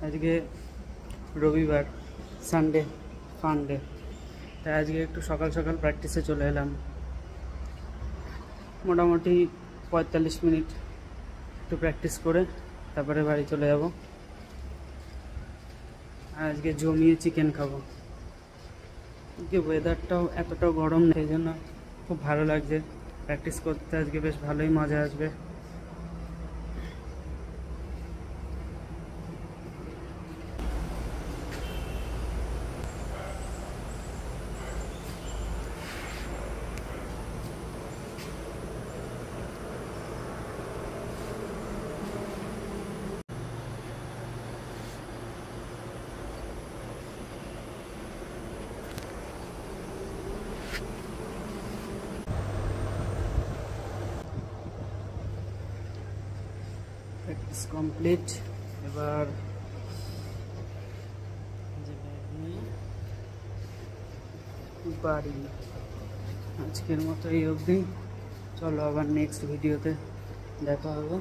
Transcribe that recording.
আজকে রবিবার, সানডে, ফান্ডে, তাই আজকে একটু সকাল সকাল প্র্যাকটিসে চলে এলাম। মোটামুটি 45 মিনিট একটু প্র্যাকটিস করে তারপরে বাড়ি চলে যাব। আজকে জমিয়ে চিকেন খাবো। আজকে ওয়েদারটাও এতটাও গরম নেই, সেই জন্য খুব ভালো লাগছে প্র্যাকটিস করতে। আজকে বেশ ভালোই মজা আসবে। Practice complete. এবার বাড়ি। আজকের মতো এই অবধি। চলো আবার নেক্সট ভিডিওতে দেখা হবে।